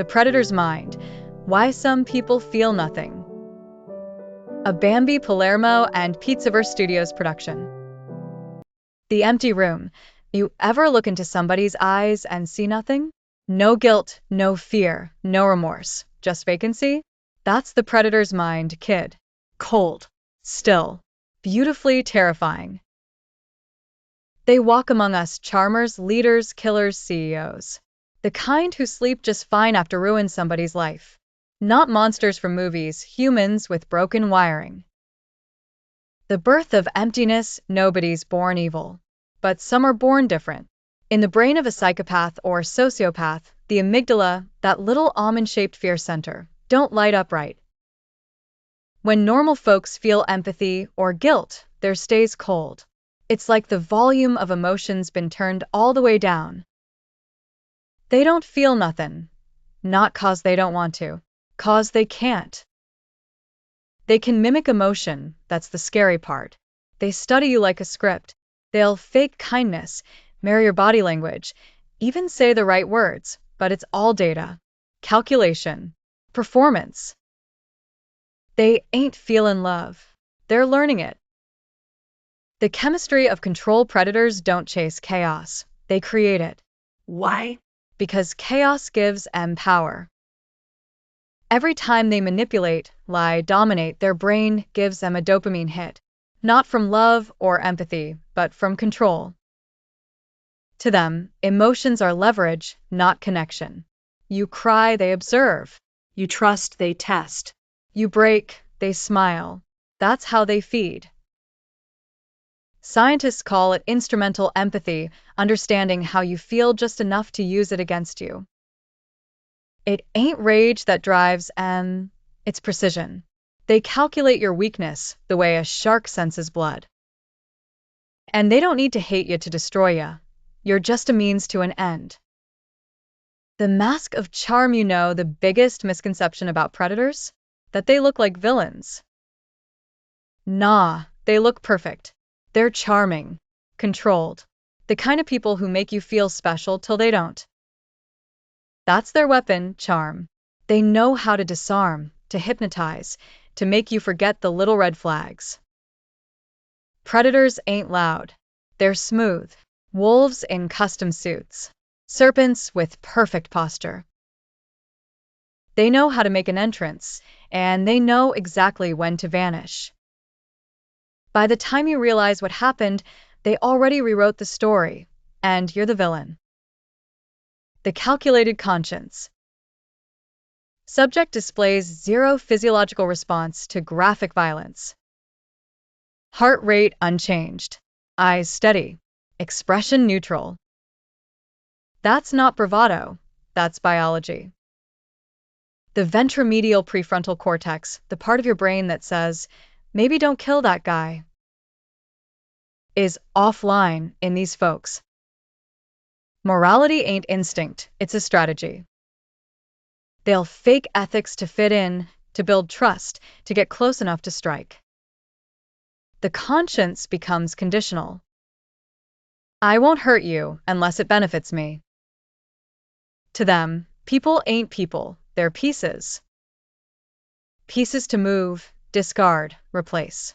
The Predator's Mind: Why Some People Feel Nothing. A Bambi Palermo and Pizzaverse Studios production. The empty room. You ever look into somebody's eyes and see nothing? No guilt, no fear, no remorse, just vacancy? That's the Predator's mind, kid. Cold, still, beautifully terrifying. They walk among us, charmers, leaders, killers, CEOs. The kind who sleep just fine after ruin somebody's life. Not monsters from movies, humans with broken wiring. The birth of emptiness. Nobody's born evil. But some are born different. In the brain of a psychopath or sociopath, the amygdala, that little almond-shaped fear center, don't light up right. When normal folks feel empathy or guilt, theirs stays cold. It's like the volume of emotions been turned all the way down. They don't feel nothing. Not 'cause they don't want to, 'cause they can't. They can mimic emotion, that's the scary part. They study you like a script. They'll fake kindness, mirror your body language, even say the right words, but it's all data, calculation, performance. They ain't feelin' love. They're learning it. The chemistry of control. Predators don't chase chaos. They create it. Why? Because chaos gives them power. Every time they manipulate, lie, dominate, their brain gives them a dopamine hit. Not from love or empathy, but from control. To them, emotions are leverage, not connection. You cry, they observe. You trust, they test. You break, they smile. That's how they feed. Scientists call it instrumental empathy, understanding how you feel just enough to use it against you. It ain't rage that drives them, it's precision. They calculate your weakness the way a shark senses blood. And they don't need to hate you to destroy you. You're just a means to an end. The mask of charm. You know the biggest misconception about predators? That they look like villains. Nah, they look perfect. They're charming, controlled, the kind of people who make you feel special till they don't. That's their weapon, charm. They know how to disarm, to hypnotize, to make you forget the little red flags. Predators ain't loud. They're smooth. Wolves in custom suits. Serpents with perfect posture. They know how to make an entrance, and they know exactly when to vanish. By the time you realize what happened, they already rewrote the story, and you're the villain. The calculated conscience. Subject displays zero physiological response to graphic violence. Heart rate unchanged. Eyes steady. Expression neutral. That's not bravado, that's biology. The ventromedial prefrontal cortex, the part of your brain that says, maybe don't kill that guy, is offline in these folks. Morality ain't instinct, it's a strategy. They'll fake ethics to fit in, to build trust, to get close enough to strike. The conscience becomes conditional. I won't hurt you unless it benefits me. To them, people ain't people, they're pieces. Pieces to move, discard, replace.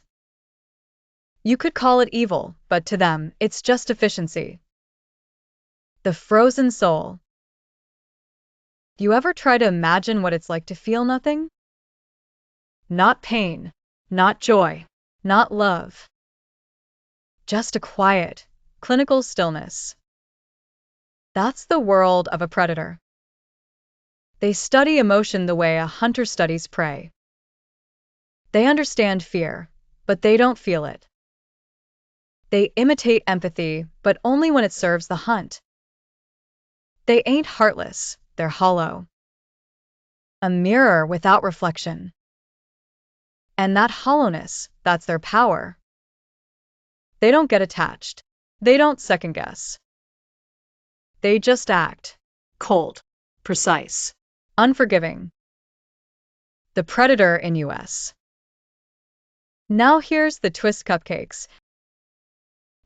You could call it evil, but to them, it's just efficiency. The frozen soul. You ever try to imagine what it's like to feel nothing? Not pain, not joy, not love. Just a quiet, clinical stillness. That's the world of a predator. They study emotion the way a hunter studies prey. They understand fear, but they don't feel it. They imitate empathy, but only when it serves the hunt. They ain't heartless, they're hollow. A mirror without reflection. And that hollowness, that's their power. They don't get attached. They don't second guess. They just act. Cold. Precise. Unforgiving. The predator in US. Now here's the twist, cupcakes.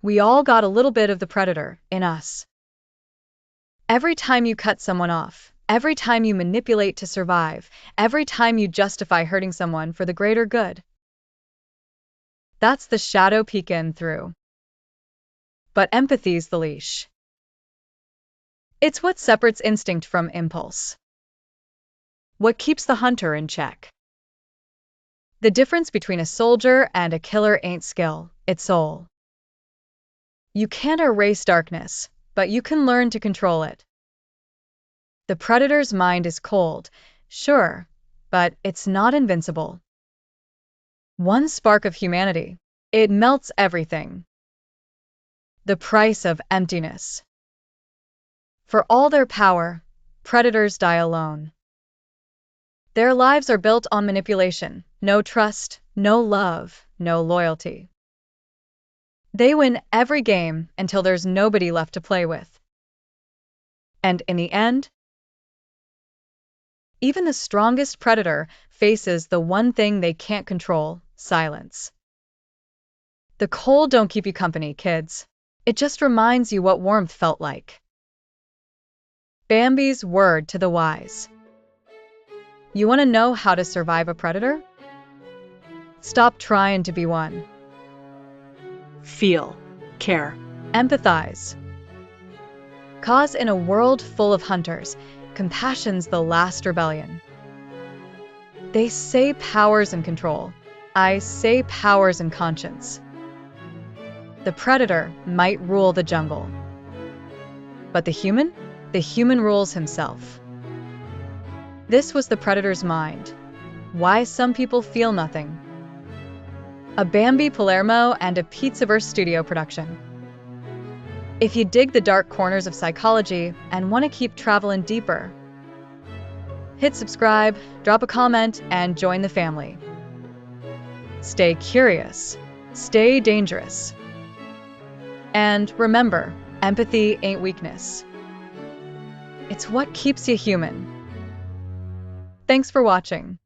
We all got a little bit of the predator in us. Every time you cut someone off, every time you manipulate to survive, every time you justify hurting someone for the greater good. That's the shadow peeking through. But empathy's the leash. It's what separates instinct from impulse. What keeps the hunter in check. The difference between a soldier and a killer ain't skill, it's soul. You can't erase darkness, but you can learn to control it. The predator's mind is cold, sure, but it's not invincible. One spark of humanity, it melts everything. The price of emptiness. For all their power, predators die alone. Their lives are built on manipulation, no trust, no love, no loyalty. They win every game until there's nobody left to play with. And in the end, even the strongest predator faces the one thing they can't control: silence. The cold don't keep you company, kids. It just reminds you what warmth felt like. Bambi's word to the wise. You want to know how to survive a predator? Stop trying to be one. Feel. Care. Empathize. 'Cause in a world full of hunters, compassion's the last rebellion. They say power's in control. I say power's in conscience. The predator might rule the jungle. But the human? The human rules himself. This was The Predator's Mind. Why Some People Feel Nothing. A Bambi Palermo and a Pizzaverse studio production. If you dig the dark corners of psychology and want to keep traveling deeper, hit subscribe, drop a comment, and join the family. Stay curious, stay dangerous. And remember, empathy ain't weakness. It's what keeps you human. Thanks for watching.